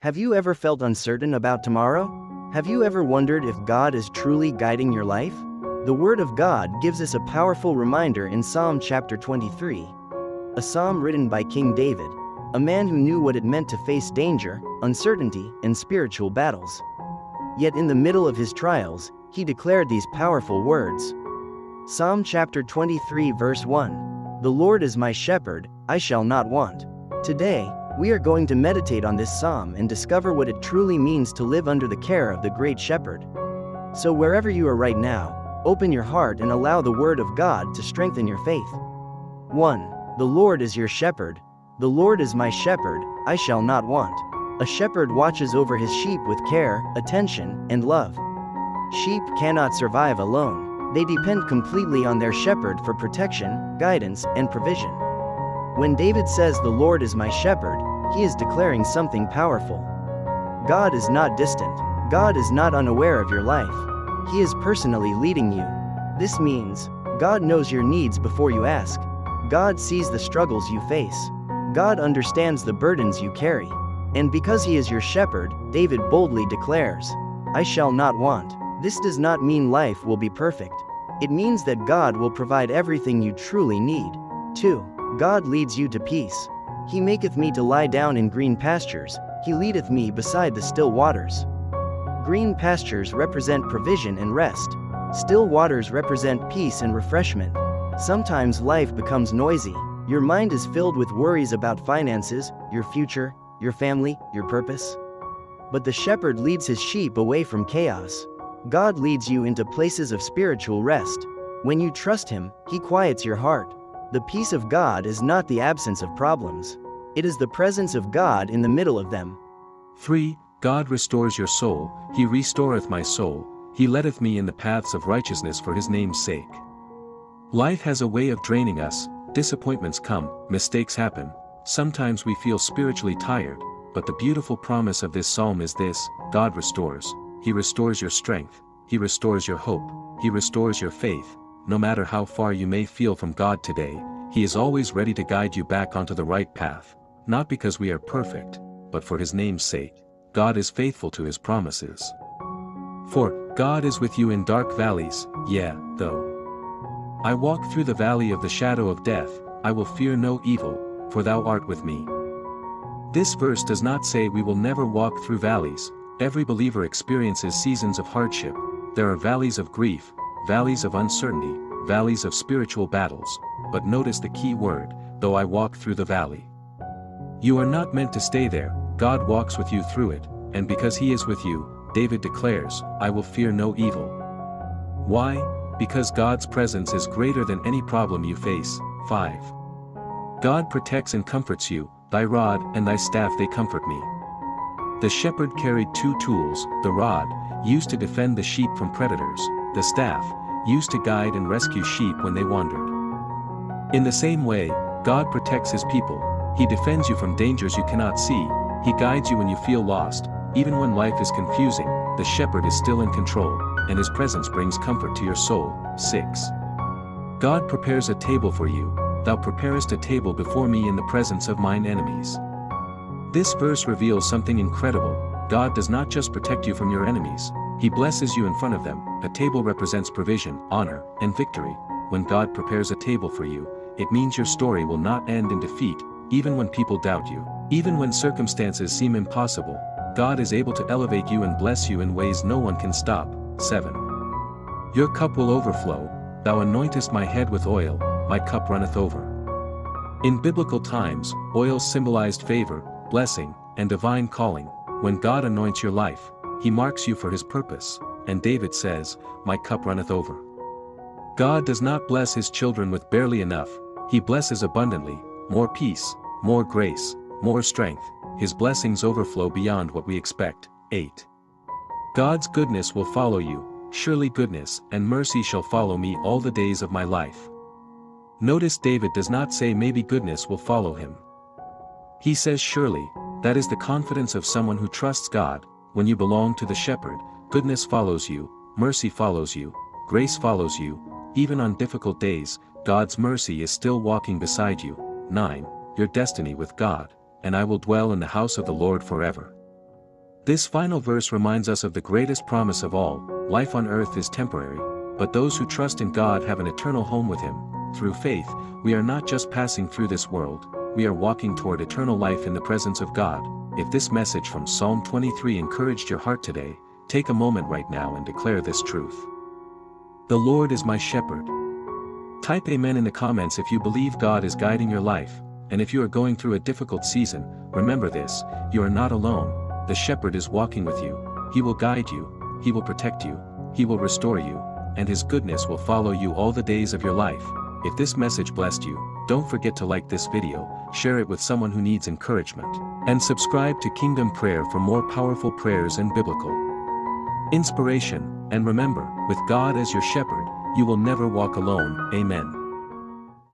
Have you ever felt uncertain about tomorrow? Have you ever wondered if God is truly guiding your life? The Word of God gives us a powerful reminder in Psalm chapter 23, a psalm written by King David, a man who knew what it meant to face danger, uncertainty, and spiritual battles. Yet in the middle of his trials, he declared these powerful words. Psalm chapter 23 verse 1. The Lord is my shepherd, I shall not want. Today, we are going to meditate on this psalm and discover what it truly means to live under the care of the great shepherd. So wherever you are right now, open your heart and allow the Word of God to strengthen your faith. 1. The Lord is your shepherd. The Lord is my shepherd, I shall not want. A shepherd watches over his sheep with care, attention, and love. Sheep cannot survive alone. They depend completely on their shepherd for protection, guidance, and provision. When David says the Lord is my shepherd, he is declaring something powerful. God is not distant. God is not unaware of your life. He is personally leading you. This means, God knows your needs before you ask. God sees the struggles you face. God understands the burdens you carry. And because he is your shepherd, David boldly declares, I shall not want. This does not mean life will be perfect. It means that God will provide everything you truly need. 2. God leads you to peace. He maketh me to lie down in green pastures, he leadeth me beside the still waters. Green pastures represent provision and rest. Still waters represent peace and refreshment. Sometimes life becomes noisy. Your mind is filled with worries about finances, your future, your family, your purpose. But the shepherd leads his sheep away from chaos. God leads you into places of spiritual rest. When you trust him, he quiets your heart. The peace of God is not the absence of problems. It is the presence of God in the middle of them. 3. God restores your soul, he restoreth my soul, he leadeth me in the paths of righteousness for his name's sake. Life has a way of draining us, disappointments come, mistakes happen, sometimes we feel spiritually tired, but the beautiful promise of this psalm is this: God restores. He restores your strength, he restores your hope, he restores your faith. No matter how far you may feel from God today, he is always ready to guide you back onto the right path, not because we are perfect, but for his name's sake. God is faithful to his promises. 4. God is with you in dark valleys, though I walk through the valley of the shadow of death, I will fear no evil, for thou art with me. This verse does not say we will never walk through valleys. Every believer experiences seasons of hardship. There are valleys of grief, valleys of uncertainty, valleys of spiritual battles, but notice the key word, though I walk through the valley. You are not meant to stay there, God walks with you through it, and because he is with you, David declares, I will fear no evil. Why? Because God's presence is greater than any problem you face. 5. God protects and comforts you, thy rod and thy staff they comfort me. The shepherd carried two tools, the rod, used to defend the sheep from predators, the staff, used to guide and rescue sheep when they wandered. In the same way, God protects his people. He defends you from dangers you cannot see, he guides you when you feel lost. Even when life is confusing, the shepherd is still in control, and his presence brings comfort to your soul. 6. God prepares a table for you, thou preparest a table before me in the presence of mine enemies. This verse reveals something incredible. God does not just protect you from your enemies, he blesses you in front of them. A table represents provision, honor, and victory. When God prepares a table for you, it means your story will not end in defeat. Even when people doubt you, even when circumstances seem impossible, God is able to elevate you and bless you in ways no one can stop. 7. Your cup will overflow, thou anointest my head with oil, my cup runneth over. In biblical times, oil symbolized favor, blessing, and divine calling. When God anoints your life, he marks you for his purpose, and David says, my cup runneth over. God does not bless his children with barely enough, he blesses abundantly, more peace, more grace, more strength, his blessings overflow beyond what we expect. 8. God's goodness will follow you, surely goodness and mercy shall follow me all the days of my life. Notice David does not say maybe goodness will follow him. He says surely. That is the confidence of someone who trusts God. When you belong to the shepherd, goodness follows you, mercy follows you, grace follows you. Even on difficult days, God's mercy is still walking beside you. 9. Your destiny with God, and I will dwell in the house of the Lord forever. This final verse reminds us of the greatest promise of all: life on earth is temporary, but those who trust in God have an eternal home with Him. Through faith, we are not just passing through this world, we are walking toward eternal life in the presence of God. If this message from Psalm 23 encouraged your heart today, take a moment right now and declare this truth. The Lord is my shepherd. Type Amen in the comments if you believe God is guiding your life, and if you are going through a difficult season, remember this: you are not alone. The shepherd is walking with you. He will guide you, He will protect you, He will restore you, and His goodness will follow you all the days of your life. If this message blessed you, don't forget to like this video, share it with someone who needs encouragement, and subscribe to Kingdom Prayer for more powerful prayers and biblical inspiration. And remember, with God as your shepherd, you will never walk alone. Amen.